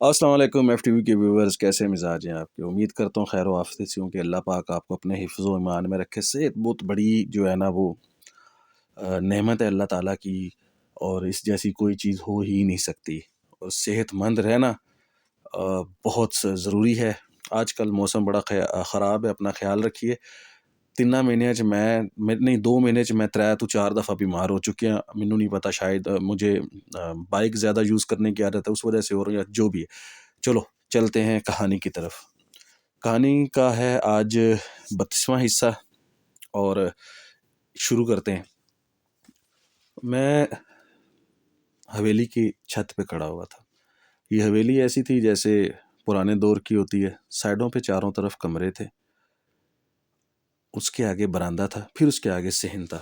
السلام علیکم F T V کے ویورز، کیسے مزاج ہیں آپ کے؟ امید کرتا ہوں خیر و آفیت سے ہوں کہ اللہ پاک آپ کو اپنے حفظ و ایمان میں رکھے۔ صحت بہت بڑی جو ہے نا وہ نعمت ہے اللہ تعالیٰ کی، اور اس جیسی کوئی چیز ہو ہی نہیں سکتی۔ اور صحت مند رہنا بہت ضروری ہے۔ آج کل موسم بڑا خراب ہے، اپنا خیال رکھیے۔ 3 مہینے نہیں 2 مہینے میں 3 تو 4 دفعہ بیمار ہو چکے ہیں۔ مینوں نہیں پتا، شاید مجھے بائک زیادہ یوز کرنے کی عادت ہے، اس وجہ سے ہو رہی ہے، جو بھی ہے۔ چلو چلتے ہیں کہانی کی طرف۔ کہانی کا ہے آج 32واں حصہ، اور شروع کرتے ہیں۔ میں حویلی کی چھت پہ کھڑا ہوا تھا۔ یہ حویلی ایسی تھی جیسے پرانے دور کی ہوتی ہے۔ سائڈوں پہ چاروں طرف کمرے تھے، اس کے آگے برآمدہ تھا، پھر اس کے آگے صحن تھا۔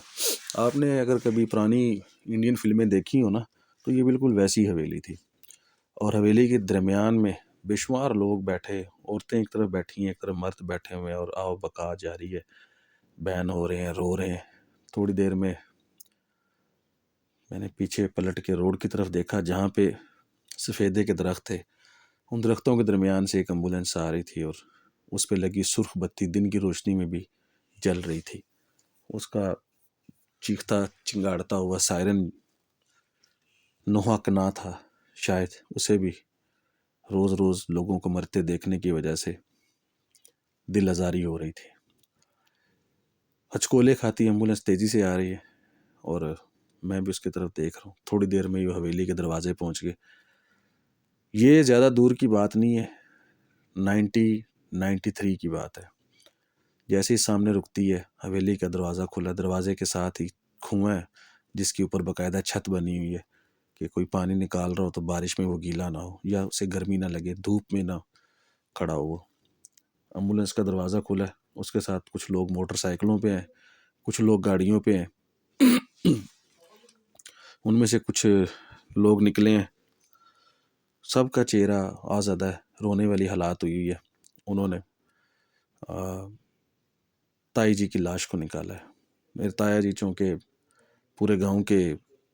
آپ نے اگر کبھی پرانی انڈین فلمیں دیکھی ہو نا، تو یہ بالکل ویسی حویلی تھی۔ اور حویلی کے درمیان میں بے شمار لوگ بیٹھے، عورتیں ایک طرف بیٹھی ہیں، ایک طرف مرد بیٹھے ہوئے ہیں، اور آؤ بقا جاری ہے، بہن ہو رہے ہیں، رو رہے ہیں۔ تھوڑی دیر میں نے پیچھے پلٹ کے روڈ کی طرف دیکھا، جہاں پہ سفیدے کے درخت تھے۔ ان درختوں کے درمیان سے ایک ایمبولینس آ رہی تھی، اور اس پہ لگی سرخ بتی دن کی روشنی میں بھی جل رہی تھی۔ اس کا چیختا چنگاڑتا ہوا سائرن نوحہ کنا تھا، شاید اسے بھی روز روز لوگوں کو مرتے دیکھنے کی وجہ سے دل آزاری ہو رہی تھی۔ ہچکولے کھاتی ایمبولینس تیزی سے آ رہی ہے، اور میں بھی اس کی طرف دیکھ رہا ہوں۔ تھوڑی دیر میں یہ حویلی کے دروازے پہنچ گئے۔ یہ زیادہ دور کی بات نہیں ہے، 1993 کی بات ہے۔ جیسے ہی سامنے رکتی ہے، حویلی کا دروازہ کھلا، دروازے کے ساتھ ہی کنواں ہے، جس کے اوپر باقاعدہ چھت بنی ہوئی ہے کہ کوئی پانی نکال رہا ہو تو بارش میں وہ گیلا نہ ہو، یا اسے گرمی نہ لگے، دھوپ میں نہ کھڑا ہو۔ ایمبولینس کا دروازہ کھلا ہے، اس کے ساتھ کچھ لوگ موٹر سائیکلوں پہ ہیں، کچھ لوگ گاڑیوں پہ ہیں۔ ان میں سے کچھ لوگ نکلے ہیں، سب کا چہرہ آزادہ ہے، رونے والی حالات ہوئی ہے۔ انہوں نے تائی جی کی لاش کو نکالا ہے۔ میرے تایا جی چونکہ پورے گاؤں کے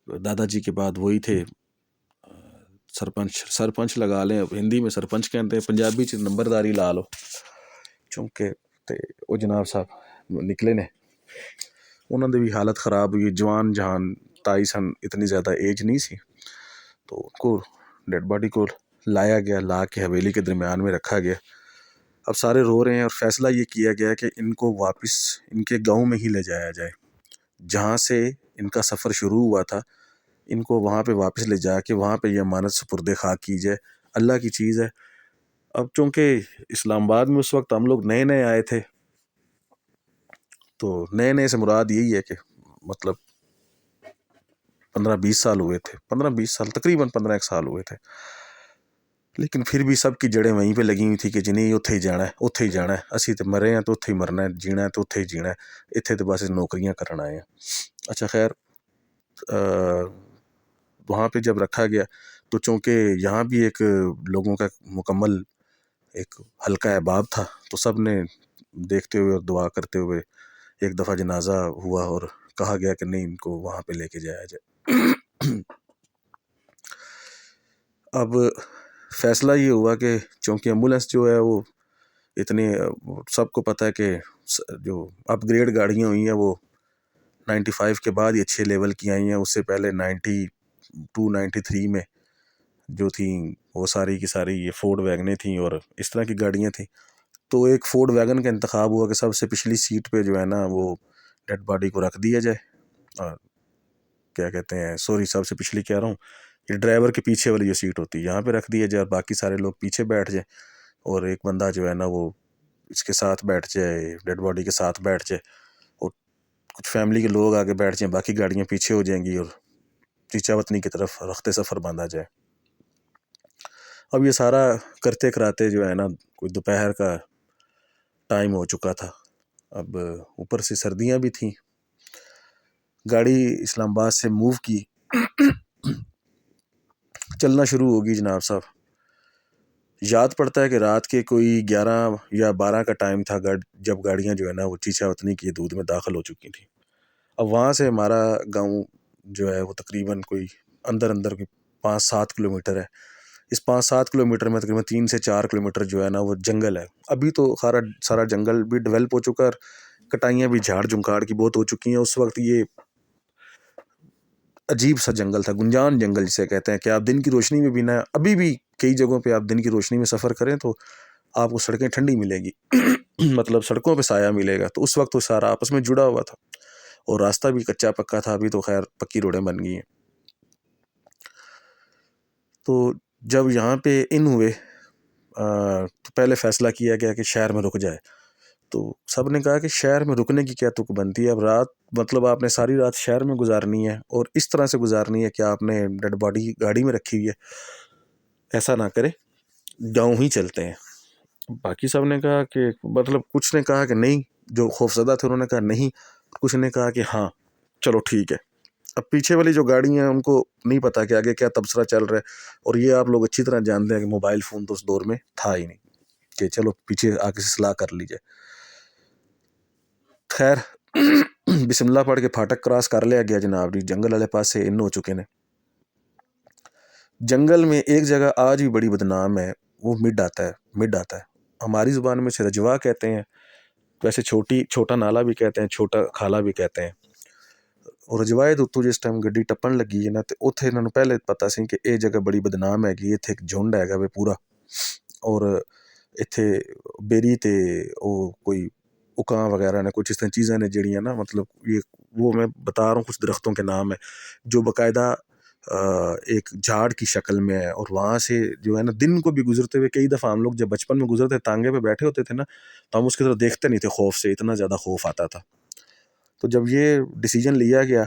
دادا جی کے بعد وہی تھے سرپنچ لگا لیں، ہندی میں سرپنچ کہتے ہیں، پنجابی چ نمبرداری لا لو۔ چونکہ وہ جناب صاحب نکلے نے، انہوں نے بھی حالت خراب ہوئی، جوان جہان تائی سن، اتنی زیادہ ایج نہیں سی، تو ان کو ڈیڈ باڈی کو لایا گیا، لا کے حویلی کے درمیان میں رکھا گیا۔ اب سارے رو رہے ہیں، اور فیصلہ یہ کیا گیا کہ ان کو واپس ان کے گاؤں میں ہی لے جایا جائے، جہاں سے ان کا سفر شروع ہوا تھا۔ ان کو وہاں پہ واپس لے جا کے وہاں پہ یہ امانت سپرد خاک کی جائے، اللہ کی چیز ہے۔ اب چونکہ اسلام آباد میں اس وقت ہم لوگ نئے نئے آئے تھے، تو نئے نئے سے مراد یہی ہے کہ مطلب 15-20 سال ہوئے تھے، 15-20 سال، تقریباً 15 سال ہوئے تھے۔ لیکن پھر بھی سب کی جڑیں وہیں پہ لگی ہوئی تھی کہ جنہیں اتھے ہی جانا ہے، اتھے ہی جانا ہے، اسی تو مرے ہیں تو اتھے ہی مرنا ہے، جینا ہے تو اتھے ہی جینا ہے، اتھے تو بس نوکریاں کرنا آئے ہیں۔ اچھا خیر، وہاں پہ جب رکھا گیا تو چونکہ یہاں بھی ایک لوگوں کا مکمل ایک حلقہ احباب تھا، تو سب نے دیکھتے ہوئے اور دعا کرتے ہوئے ایک دفعہ جنازہ ہوا، اور کہا گیا کہ نہیں، ان کو وہاں پہ لے کے جایا جائے۔ اب فیصلہ یہ ہوا کہ چونکہ ایمبولینس جو ہے وہ اتنے سب کو پتہ ہے کہ جو اپ گریڈ گاڑیاں ہوئی ہیں وہ 95 کے بعد ہی اچھے لیول کی آئی ہیں، اس سے پہلے 92-93 میں جو تھیں وہ ساری کی ساری یہ فورڈ ویگنیں تھیں اور اس طرح کی گاڑیاں تھیں۔ تو ایک فورڈ ویگن کا انتخاب ہوا کہ سب سے پچھلی سیٹ پہ جو ہے نا وہ ڈیڈ باڈی کو رکھ دیا جائے، کیا کہتے ہیں، سوری سب سے پچھلی کہہ رہا ہوں، یہ ڈرائیور کے پیچھے والی جو سیٹ ہوتی ہے یہاں پہ رکھ دیا جائے، اور باقی سارے لوگ پیچھے بیٹھ جائیں، اور ایک بندہ جو ہے نا وہ اس کے ساتھ بیٹھ جائے، ڈیڈ باڈی کے ساتھ بیٹھ جائے، اور کچھ فیملی کے لوگ آگے بیٹھ جائیں، باقی گاڑیاں پیچھے ہو جائیں گی، اور چیچا وطنی کی طرف رخت سفر باندھا جائے۔ اب یہ سارا کرتے کراتے جو ہے نا کوئی دوپہر کا ٹائم ہو چکا تھا۔ اب اوپر سے سردیاں بھی تھیں، گاڑی اسلام آباد سے موو کی، چلنا شروع ہوگی جناب صاحب۔ یاد پڑتا ہے کہ رات کے کوئی 11 یا 12 کا ٹائم تھا جب گاڑیاں جو ہے نا وہ چیچا وطنی کی حدود میں داخل ہو چکی تھیں۔ اب وہاں سے ہمارا گاؤں جو ہے وہ تقریباً کوئی اندر کوئی 5-7 کلومیٹر ہے۔ اس 5-7 کلومیٹر میں تقریباً 3 سے 4 کلومیٹر جو ہے نا وہ جنگل ہے. ابھی تو سارا جنگل بھی ڈیولپ ہو چکا ہے، کٹائیاں بھی جھاڑ جھنکاڑ کی بہت ہو چکی ہیں. اس وقت یہ عجیب سا جنگل تھا، گنجان جنگل جسے کہتے ہیں، کہ آپ دن کی روشنی میں بھی نہ، ابھی بھی کئی جگہوں پہ آپ دن کی روشنی میں سفر کریں تو آپ کو سڑکیں ٹھنڈی ملے گی مطلب سڑکوں پہ سایہ ملے گا. تو اس وقت تو سارا آپس میں جڑا ہوا تھا اور راستہ بھی کچا پکا تھا. ابھی تو خیر پکی روڈیں بن گئی ہیں. تو جب یہاں پہ ان ہوئے تو پہلے فیصلہ کیا گیا کہ شہر میں رک جائے. تو سب نے کہا کہ شہر میں رکنے کی کیا تک بنتی ہے، اب رات مطلب آپ نے ساری رات شہر میں گزارنی ہے اور اس طرح سے گزارنی ہے کہ آپ نے ڈیڈ باڈی گاڑی میں رکھی ہوئی ہے. ایسا نہ کرے، گاؤں ہی چلتے ہیں. باقی سب نے کہا کہ مطلب کچھ نے کہا کہ نہیں، جو خوفزدہ تھے انہوں نے کہا نہیں، کچھ نے کہا کہ ہاں چلو ٹھیک ہے. اب پیچھے والی جو گاڑی ہیں ان کو نہیں پتا کہ آگے کیا تبصرہ چل رہا ہے، اور یہ آپ لوگ اچھی طرح جانتے ہیں کہ موبائل فون تو اس دور میں تھا ہی نہیں کہ چلو پیچھے آ کے اصلاح کر لیجیے. خیر بسم اللہ پڑھ کے پھاٹک کراس کر لیا گیا جناب جی. جنگل والے پاس سے ان ہو چکے نے. جنگل میں ایک جگہ آج بھی بڑی بدنام ہے، وہ مڈ آتا ہے. ہماری زبان میں سے رجوا کہتے ہیں، ویسے چھوٹا نالا بھی کہتے ہیں، چھوٹا کھالا بھی کہتے ہیں. اور رجوائے تو جس ٹائم گڈی ٹپن لگی ہے نا تو اتنے انہوں نے پہلے پتا سی کہ یہ جگہ بڑی بدنام ہے کہ اتنے ایک جھنڈ ہے گا وہ پورا، اور اتنے بیری تے وہ کوئی اکاں وغیرہ نے کچھ اس طرح چیزیں نے جڑیاں نا، مطلب یہ وہ میں بتا رہا ہوں کچھ درختوں کے نام ہے جو باقاعدہ ایک جھاڑ کی شکل میں ہے. اور وہاں سے جو ہے نا دن کو بھی گزرتے ہوئے کئی دفعہ ہم لوگ جب بچپن میں گزرتے تانگے پہ بیٹھے ہوتے تھے نا تو ہم اس کی طرف دیکھتے نہیں تھے، خوف سے اتنا زیادہ خوف آتا تھا. تو جب یہ ڈیسیجن لیا گیا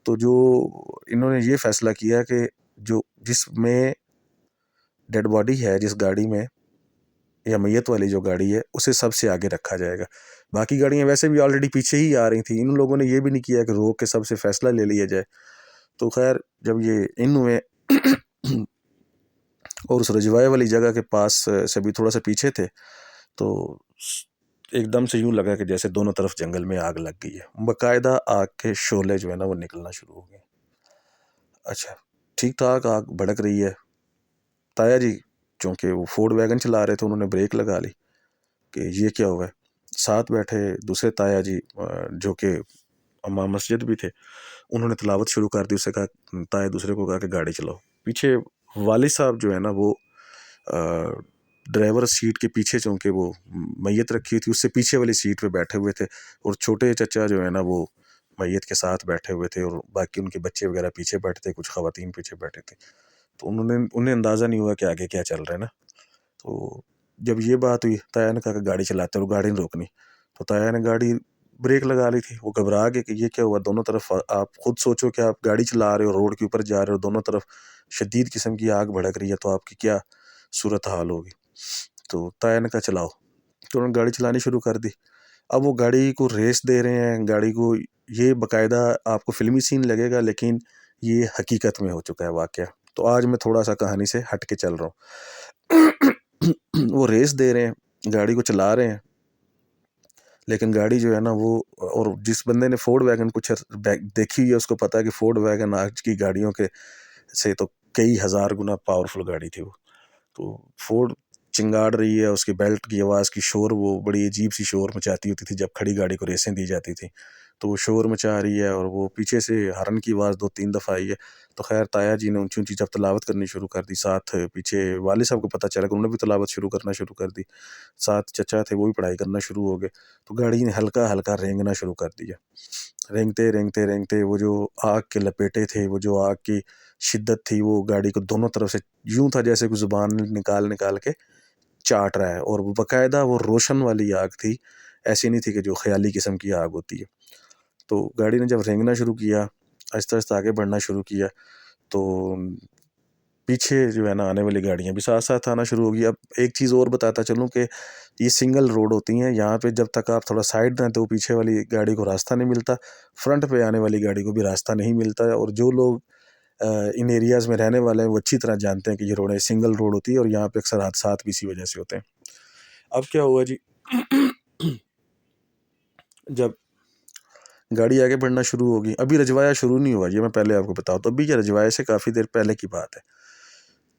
تو جو انہوں نے یہ فیصلہ کیا کہ جس میں ڈیڈ باڈی ہے، جس گاڑی میں یا میت والی جو گاڑی ہے اسے سب سے آگے رکھا جائے گا. باقی گاڑیاں ویسے بھی آلریڈی پیچھے ہی آ رہی تھیں. ان لوگوں نے یہ بھی نہیں کیا کہ روک کے سب سے فیصلہ لے لیا جائے. تو خیر جب یہ ان ہوئے اور اس رجوائے والی جگہ کے پاس سے بھی تھوڑا سا پیچھے تھے تو ایک دم سے یوں لگا کہ جیسے دونوں طرف جنگل میں آگ لگ گئی ہے. باقاعدہ آگ کے شعلے جو ہے نا وہ نکلنا شروع ہو گئے. اچھا ٹھیک ٹھاک آگ بھڑک رہی ہے. تایا جی چونکہ وہ فورڈ ویگن چلا رہے تھے انہوں نے بریک لگا لی کہ یہ کیا ہوا ہے. ساتھ بیٹھے دوسرے تایا جی جو کہ امام مسجد بھی تھے انہوں نے تلاوت شروع کر دی. اسے کہا تایا دوسرے کو کہا کہ گاڑی چلاؤ. پیچھے والد صاحب جو ہے نا وہ ڈرائیور سیٹ کے پیچھے چونکہ وہ میت رکھی تھی اس سے پیچھے والی سیٹ پہ بیٹھے ہوئے تھے، اور چھوٹے چچا جو ہے نا وہ میت کے ساتھ بیٹھے ہوئے تھے، اور باقی ان کے بچے وغیرہ پیچھے بیٹھے تھے، کچھ خواتین پیچھے بیٹھے تھے. تو انہیں اندازہ نہیں ہوا کہ آگے کیا چل رہا ہے نا. تو جب یہ بات ہوئی تایا نے کہا کہ گاڑی چلاتے اور گاڑی نہیں روکنی. تو تایا نے گاڑی بریک لگا لی تھی. وہ گھبرا گئے کہ یہ کیا ہوا. دونوں طرف آپ خود سوچو کہ آپ گاڑی چلا رہے ہو، روڈ کے اوپر جا رہے ہو، دونوں طرف شدید قسم کی آگ بھڑک رہی ہے، تو آپ کی کیا صورت حال ہوگی. تو تایا نے کہا چلاؤ. تو انہوں نے گاڑی چلانی شروع کر دی. اب وہ گاڑی کو ریس دے رہے ہیں، گاڑی کو، یہ باقاعدہ آپ کو فلمی سین لگے گا لیکن یہ حقیقت میں ہو چکا ہے واقعہ. تو آج میں تھوڑا سا کہانی سے ہٹ کے چل رہا ہوں. وہ ریس دے رہے ہیں، گاڑی کو چلا رہے ہیں، لیکن گاڑی جو ہے نا وہ، اور جس بندے نے فورڈ ویگن کچھ دیکھی ہوئی ہے اس کو پتا ہے کہ فورڈ ویگن آج کی گاڑیوں کے سے تو کئی ہزار گنا پاورفل گاڑی تھی وہ. تو فورڈ چنگاڑ رہی ہے، اس کی بیلٹ کی آواز کی شور وہ بڑی عجیب سی شور مچاتی ہوتی تھی جب کھڑی گاڑی کو ریسیں دی جاتی تھی. تو وہ شور مچا رہی ہے اور وہ پیچھے سے ہارن کی آواز 2-3 دفعہ آئی ہے. تو خیر تایا جی نے اونچی اونچی جب تلاوت کرنی شروع کر دی، ساتھ پیچھے والد صاحب کو پتہ چلا کہ انہوں نے بھی تلاوت کرنا شروع کر دی، ساتھ چچا تھے وہ بھی پڑھائی کرنا شروع ہو گئے. تو گاڑی نے ہلکا ہلکا رینگنا شروع کر دیا. رینگتے رینگتے رینگتے وہ جو آگ کے لپیٹے تھے، وہ جو آگ کی شدت تھی، وہ گاڑی کو دونوں طرف سے یوں تھا جیسے کوئی زبان نکال کے چاٹ رہا ہے. اور وہ باقاعدہ وہ روشن والی آگ تھی، ایسی نہیں تھی کہ جو خیالی قسم کی آگ ہوتی ہے. تو گاڑی نے جب رینگنا شروع کیا، آہستہ آہستہ آگے بڑھنا شروع کیا، تو پیچھے جو ہے نا آنے والی گاڑیاں بھی ساتھ ساتھ آنا شروع ہو گئی. اب ایک چیز اور بتاتا چلوں کہ یہ سنگل روڈ ہوتی ہیں، یہاں پہ جب تک آپ تھوڑا سائڈ دیں تو پیچھے والی گاڑی کو راستہ نہیں ملتا، فرنٹ پہ آنے والی گاڑی کو بھی راستہ نہیں ملتا ہے. اور جو لوگ ان ایریاز میں رہنے والے ہیں وہ اچھی طرح جانتے ہیں کہ یہ روڈیں سنگل روڈ ہوتی ہے، اور یہاں پہ اکثر حادثات بھی اسی وجہ سے ہوتے ہیں. اب کیا ہوا جی، جب گاڑی آگے بڑھنا شروع ہوگی، ابھی رجوایا شروع نہیں ہوا، یہ میں پہلے آپ کو بتاؤں تو ابھی یہ رجوائے سے کافی دیر پہلے کی بات ہے.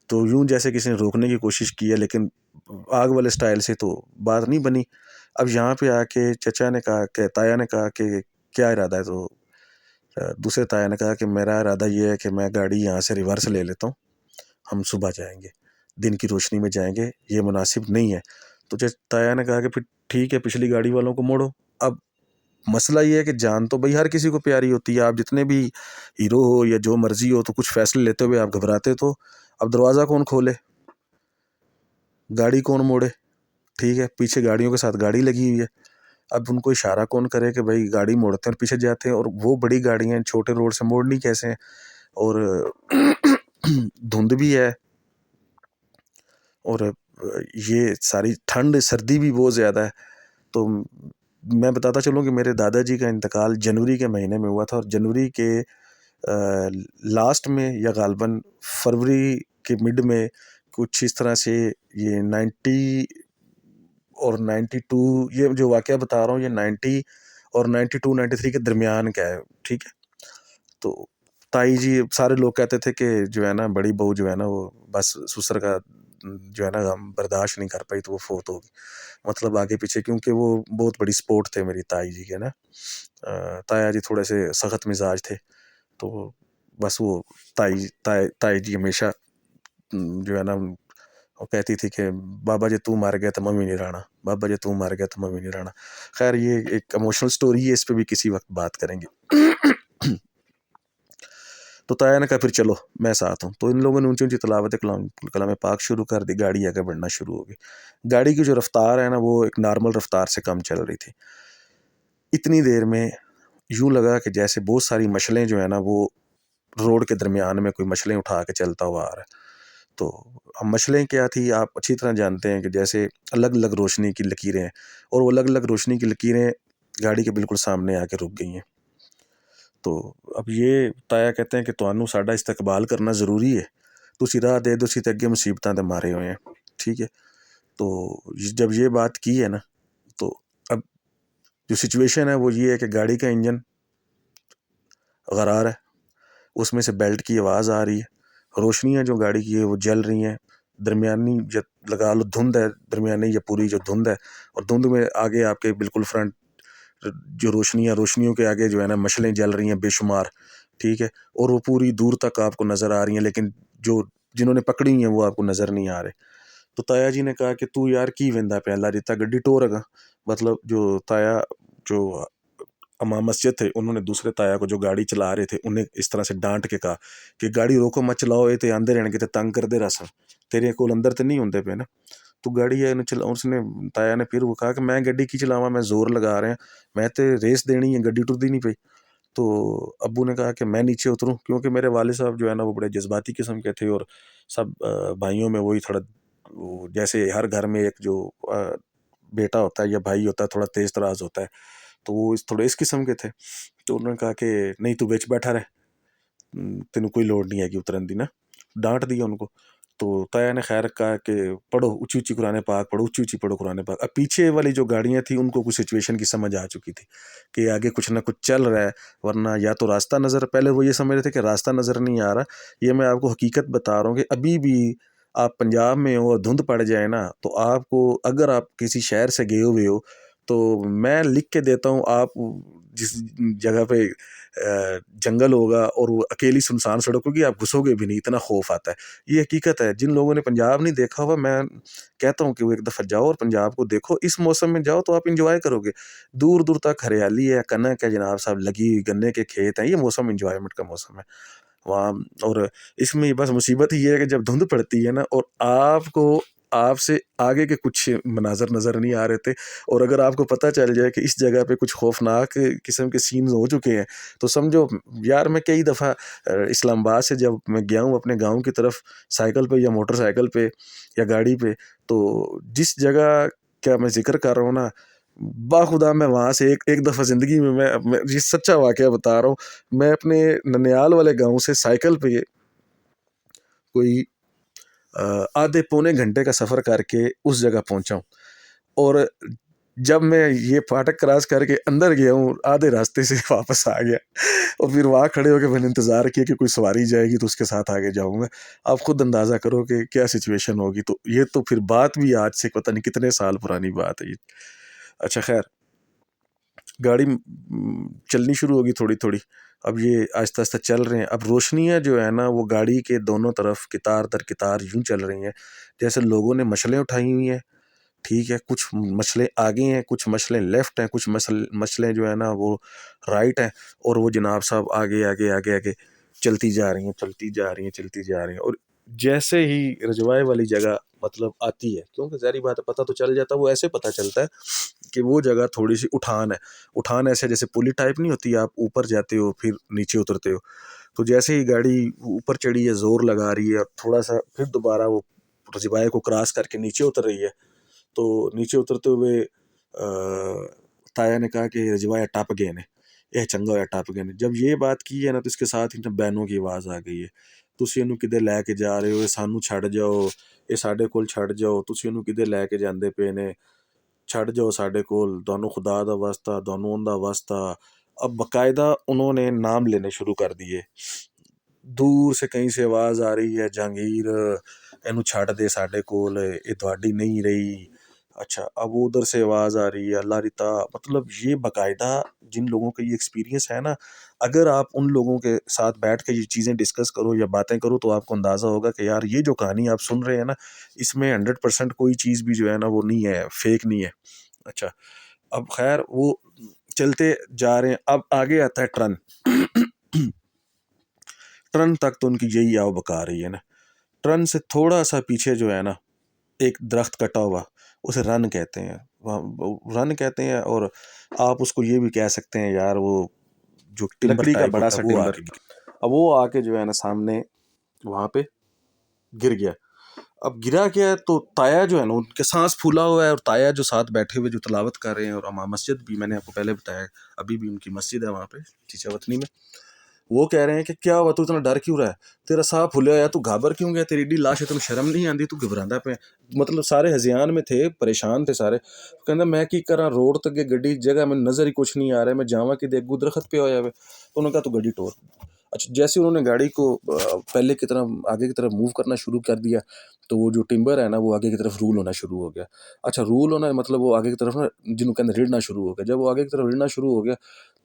تو یوں جیسے کسی نے روکنے کی کوشش کی ہے، لیکن آگ والے سٹائل سے تو بات نہیں بنی۔ اب یہاں پہ آ کے چچا نے کہا کہ تایا نے کہا کہ کیا ارادہ ہے، تو دوسرے تایا نے کہا کہ میرا ارادہ یہ ہے کہ میں گاڑی یہاں سے ریورس لے لیتا ہوں، ہم صبح جائیں گے، دن کی روشنی میں جائیں گے، یہ مناسب نہیں ہے۔ تو تایا نے کہا کہ پھر ٹھیک ہے، پچھلی گاڑی والوں کو موڑو۔ اب مسئلہ یہ ہے کہ جان تو بھائی ہر کسی کو پیاری ہوتی ہے، آپ جتنے بھی ہیرو ہو یا جو مرضی ہو، تو کچھ فیصلے لیتے ہوئے آپ گھبراتے تو اب دروازہ کون کھولے، گاڑی کون موڑے، ٹھیک ہے، پیچھے گاڑیوں کے ساتھ گاڑی لگی ہوئی ہے، اب ان کو اشارہ کون کرے کہ بھائی گاڑی موڑتے ہیں اور پیچھے جاتے ہیں، اور وہ بڑی گاڑیاں ہیں، چھوٹے روڈ سے موڑنی کیسے ہیں، اور دھند بھی ہے، اور یہ ساری ٹھنڈ سردی بھی بہت زیادہ ہے۔ تو میں بتاتا چلوں کہ میرے دادا جی کا انتقال جنوری کے مہینے میں ہوا تھا، اور جنوری کے لاسٹ میں یا غالباً فروری کے مڈ میں کچھ اس طرح سے یہ 90 اور 92، یہ جو واقعہ بتا رہا ہوں یہ 90 اور 92 93 کے درمیان کا ہے، ٹھیک ہے۔ تو تائی جی، سارے لوگ کہتے تھے کہ جو ہے نا بڑی بہو جو ہے نا وہ بس سسر کا جو ہے نا غم برداشت نہیں کر پائی تو وہ فوت ہوگی، مطلب آگے پیچھے، کیونکہ وہ بہت بڑی سپورٹ تھے میری تائی جی کے نا، تایا جی تھوڑے سے سخت مزاج تھے، تو بس وہ تائی جی ہمیشہ جو ہے نا وہ کہتی تھی کہ بابا جی تو مار گیا تو ممی نہیں رہنا، بابا جی تو مار گیا تو ممی نہیں رہنا۔ خیر یہ ایک ایموشنل سٹوری ہے، اس پہ بھی کسی وقت بات کریں گے۔ تو تایا نے کہا پھر چلو میں ساتھ ہوں، تو ان لوگوں نے اونچی اونچی تلاوت کلام پاک شروع کر دی، گاڑی آگے بڑھنا شروع ہو گئی۔ گاڑی کی جو رفتار ہے نا وہ ایک نارمل رفتار سے کم چل رہی تھی۔ اتنی دیر میں یوں لگا کہ جیسے بہت ساری مشلیں جو ہے نا وہ روڈ کے درمیان میں کوئی مشلیں اٹھا کے چلتا ہوا آ رہا ہے۔ تو اب مشلیں کیا تھی آپ اچھی طرح جانتے ہیں کہ جیسے الگ الگ روشنی کی لکیریں ہیں، اور وہ الگ الگ روشنی کی لکیریں گاڑی کے بالکل سامنے آ کے رک گئی ہیں۔ تو اب یہ تایا کہتے ہیں کہ تانوں ساڈا استقبال کرنا ضروری ہے، تسی راہ دے دو سی تے اگے مصیبتاں تے مارے ہوئے ہیں، ٹھیک ہے۔ تو جب یہ بات کی ہے نا، تو اب جو سچویشن ہے وہ یہ ہے کہ گاڑی کا انجن غرار ہے، اس میں سے بیلٹ کی آواز آ رہی ہے، روشنیاں جو گاڑی کی ہے وہ جل رہی ہیں، درمیانی لگا لو دھند ہے، درمیانی یا پوری جو دھند ہے، اور دھند میں آگے آپ کے بالکل فرنٹ جو روشنیوں کے آگے جو ہے نا مشلیں جل رہی ہیں بے شمار، ٹھیک ہے، اور وہ پوری دور تک آپ کو نظر آ رہی ہیں، لیکن جنہوں نے پکڑی ہیں وہ آپ کو نظر نہیں آ رہے۔ تو تایا جی نے کہا کہ تو یار کی ویندا پیا اللہ دیتا گڈی ٹور گا، مطلب جو تایا جو امام مسجد تھے انہوں نے دوسرے تایا کو جو گاڑی چلا رہے تھے انہیں اس طرح سے ڈانٹ کے کہا کہ گاڑی روکو مت چلاؤ، یہ تے آندے رہن گے تے تنگ کر دے رسا، تیرے کول اندر تے نہیں ہوندے پے نا، تو گاڑی ہے اس نے تایا نے پھر وہ کہا کہ میں گڈی کی چلاواں، میں زور لگا رہے ہیں، میں تے ریس دینی ہے، گڈی ٹردی نہیں پئی۔ تو ابو نے کہا کہ میں نیچے اتروں، کیونکہ میرے والد صاحب جو ہے نا وہ بڑے جذباتی قسم کے تھے، اور سب بھائیوں میں وہی تھوڑا جیسے ہر گھر میں ایک جو بیٹا ہوتا ہے یا بھائی ہوتا ہے تھوڑا تیز تراز ہوتا ہے، تو وہ تھوڑے اس قسم کے تھے۔ تو انہوں نے کہا کہ نہیں تو بیچ بیٹھا رہے، تینوں کوئی لوڑ نہیں ہے کہ اترن دی نا، ڈانٹ دیا ان کو۔ تو تایا نے خیر کہا کہ پڑھو اونچی اونچی قرآن پاک پڑھو، اونچی اونچی پڑھو قرآن پاک۔ اب پیچھے والی جو گاڑیاں تھیں ان کو کچھ سچویشن کی سمجھ آ چکی تھی کہ آگے کچھ نہ کچھ چل رہا ہے، ورنہ یا تو راستہ نظر، پہلے وہ یہ سمجھ رہے تھے کہ راستہ نظر نہیں آ رہا۔ یہ میں آپ کو حقیقت بتا رہا ہوں کہ ابھی بھی آپ پنجاب میں ہو اور دھند پڑ جائے نا، تو آپ کو اگر آپ کسی شہر سے گئے ہوئے ہو تو میں لکھ کے دیتا ہوں، آپ جس جگہ پہ جنگل ہوگا اور وہ اکیلی سنسان سڑک ہوگی آپ گھسو گے بھی نہیں، اتنا خوف آتا ہے۔ یہ حقیقت ہے، جن لوگوں نے پنجاب نہیں دیکھا ہوا میں کہتا ہوں کہ وہ ایک دفعہ جاؤ اور پنجاب کو دیکھو، اس موسم میں جاؤ تو آپ انجوائے کرو گے، دور دور تک ہریالی ہے، کنک ہے جناب صاحب لگی، گنے کے کھیت ہیں، یہ موسم انجوائمنٹ کا موسم ہے وہاں۔ اور اس میں بس مصیبت ہی یہ ہے کہ جب دھند پڑتی ہے نا اور آپ سے آگے کے کچھ مناظر نظر نہیں آ رہے تھے، اور اگر آپ کو پتہ چل جائے کہ اس جگہ پہ کچھ خوفناک قسم کے سینز ہو چکے ہیں، تو سمجھو یار میں کئی دفعہ اسلام آباد سے جب میں گیا ہوں اپنے گاؤں کی طرف سائیکل پہ یا موٹر سائیکل پہ یا گاڑی پہ، تو جس جگہ کا میں ذکر کر رہا ہوں نا، باخدا میں وہاں سے ایک دفعہ زندگی میں یہ سچا واقعہ بتا رہا ہوں، میں اپنے ننیال والے گاؤں سے سائیکل پہ کوئی آدھے پونے گھنٹے کا سفر کر کے اس جگہ پہنچا ہوں، اور جب میں یہ پھاٹک کراس کر کے اندر گیا ہوں آدھے راستے سے واپس آ گیا اور پھر وہاں کھڑے ہو کے میں نے انتظار کیا کہ کوئی سواری جائے گی تو اس کے ساتھ آگے جاؤں گا. آپ خود اندازہ کرو کہ کیا سچویشن ہوگی. تو یہ تو پھر بات بھی آج سے پتہ نہیں کتنے سال پرانی بات ہے یہ. اچھا خیر گاڑی چلنی شروع ہوگی تھوڑی تھوڑی. اب یہ آہستہ آہستہ چل رہے ہیں. اب روشنیاں جو ہے نا وہ گاڑی کے دونوں طرف قطار در قطار یوں چل رہی ہیں جیسے لوگوں نے مشلیں اٹھائی ہوئی ہیں. ٹھیک ہے, کچھ مشلیں آگے ہیں, کچھ مشلیں لیفٹ ہیں, کچھ مشلیں جو ہے نا وہ رائٹ ہیں, اور وہ جناب صاحب آگے آگے آگے آگے چلتی جا رہی ہیں چلتی جا رہی ہیں چلتی جا رہی ہیں. اور جیسے ہی رجوائے والی جگہ مطلب آتی ہے, کیونکہ ظاہری بات ہے پتہ تو چل جاتا ہے, وہ ایسے پتہ چلتا ہے کہ وہ جگہ تھوڑی سی اٹھان ہے. اٹھان ایسے جیسے پولی ٹائپ نہیں ہوتی, آپ اوپر جاتے ہو پھر نیچے اترتے ہو. تو جیسے ہی گاڑی اوپر چڑھی ہے زور لگا رہی ہے اور تھوڑا سا پھر دوبارہ وہ رجوائے کو کراس کر کے نیچے اتر رہی ہے, تو نیچے اترتے ہوئے تایا نے کہا کہ رجوائے ٹپ گئے نے, یہ چنگا ہوا ٹپ گئے نے. جب یہ بات کی ہے نا تو اس کے ساتھ ہی بہنوں کی آواز آ گئی ہے, تسی ਇਹਨੂੰ ਕਿਤੇ ਲੈ ਕੇ ਜਾ ਰਹੇ ਹੋ, ਇਹ ਸਾਨੂੰ ਛੱਡ ਜਾਓ, ਇਹ ਸਾਡੇ ਕੋਲ ਛੱਡ ਜਾਓ, ਤੁਸੀਂ ਇਹਨੂੰ ਕਿਤੇ ਲੈ ਕੇ ਜਾਂਦੇ ਪਏ ਨੇ, چھڑ جاؤ ساڈے کول, دونوں خدا دا واسطہ, دونوں ان دا واسطہ. اب باقاعدہ انہوں نے نام لینے شروع کر دیے. دور سے کہیں سے آواز آ رہی ہے جہانگیر اینو چھڑ دے ساڈے کول, یہ تہاڈی نہیں رہی. اچھا اب ادھر سے آواز آ رہی ہے اللہ ریتا. مطلب یہ باقاعدہ جن لوگوں کا یہ ایکسپیرینس ہے نا, اگر آپ ان لوگوں کے ساتھ بیٹھ کے یہ چیزیں ڈسکس کرو یا باتیں کرو تو آپ کو اندازہ ہوگا کہ یار یہ جو کہانی آپ سن رہے ہیں نا اس میں 100% کوئی چیز بھی جو ہے نا وہ نہیں ہے, فیک نہیں ہے. اچھا اب خیر وہ چلتے جا رہے ہیں. اب آگے آتا ہے ٹرن. ٹرن تک تو ان کی یہی آؤ بکا رہی ہے نا. ٹرن سے تھوڑا سا پیچھے جو ہے نا ایک درخت کٹا ہوا, اسے رن کہتے ہیں, رن کہتے ہیں, اور آپ اس کو یہ بھی کہہ سکتے ہیں یار وہ جو لکڑی کا بڑا سا ٹمبر. اب وہ آ کے جو ہے نا سامنے وہاں پہ گر گیا. اب گرا کیا تو تایا جو ہے نا ان کے سانس پھولا ہوا ہے, اور تایا جو ساتھ بیٹھے ہوئے جو تلاوت کر رہے ہیں, اور مسجد بھی میں نے آپ کو پہلے بتایا ابھی بھی ان کی مسجد ہے وہاں پہ چیچا وطنی میں. وہ کہہ رہے ہیں کہ کیا ہوا, تو اتنا ڈر کیوں رہا ہے, تیرا سا پھولیا ہوا, تو گھابر کیوں گیا, تیری ایڈی لاش ہے, تمہیں شرم نہیں آندی, تو گھبراندا پہ. مطلب سارے ہزیان میں تھے, پریشان تھے سارے. کہندا میں کی کراں, روڈ تے گڈی جگہ میں نظر ہی کچھ نہیں آ رہا ہے, میں جاواں کہ اگوں درخت پہ ہویا ہوئے. تو انہوں نے کہا تو گڈی ٹور. اچھا جیسے انہوں نے گاڑی کو پہلے کی طرح آگے کی طرف موو کرنا شروع کر دیا تو وہ جو ٹمبر ہے نا وہ آگے کی طرف رول ہونا شروع ہو گیا. اچھا رول ہونا مطلب وہ آگے کی طرف نا جنہوں کہتے ریڑھنا شروع ہو گیا. جب وہ آگے کی طرف ریڑھنا شروع ہو گیا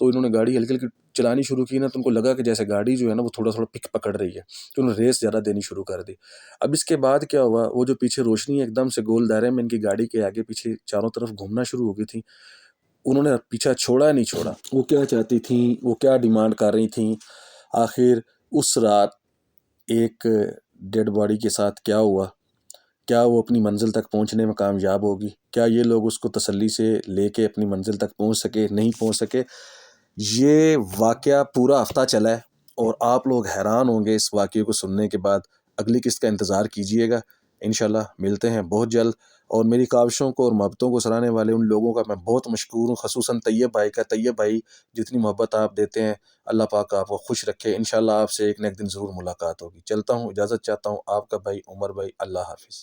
تو انہوں نے گاڑی ہلکی ہلکی چلانی شروع کی نا, تو ان کو لگا کہ جیسے گاڑی جو ہے نا وہ تھوڑا تھوڑا پک پکڑ رہی ہے, تو انہوں نے ریس زیادہ دینی شروع کر دی. اب اس کے بعد کیا ہوا, وہ جو پیچھے روشنی ایک دم سے گول دائرے میں ان کی گاڑی کے آگے پیچھے چاروں طرف گھومنا شروع ہو گئی تھی. انہوں نے پیچھا چھوڑا نہیں چھوڑا, وہ کیا چاہتی تھیں, وہ کیا ڈیمانڈ کر رہی تھیں. آخر اس رات ایک ڈیڈ باڈی کے ساتھ کیا ہوا, کیا وہ اپنی منزل تک پہنچنے میں کامیاب ہوگی, کیا یہ لوگ اس کو تسلی سے لے کے اپنی منزل تک پہنچ سکے, نہیں پہنچ سکے. یہ واقعہ پورا ہفتہ چلا ہے اور آپ لوگ حیران ہوں گے اس واقعے کو سننے کے بعد. اگلی قسط کا انتظار کیجئے گا, انشاءاللہ ملتے ہیں بہت جلد. اور میری کاوشوں کو اور محبتوں کو سراہنے والے ان لوگوں کا میں بہت مشکور ہوں, خصوصاً طیب بھائی کا. طیب بھائی جتنی محبت آپ دیتے ہیں اللہ پاک آپ کو خوش رکھے. انشاءاللہ آپ سے ایک نہ ایک دن ضرور ملاقات ہوگی. چلتا ہوں, اجازت چاہتا ہوں, آپ کا بھائی عمر بھائی. اللہ حافظ.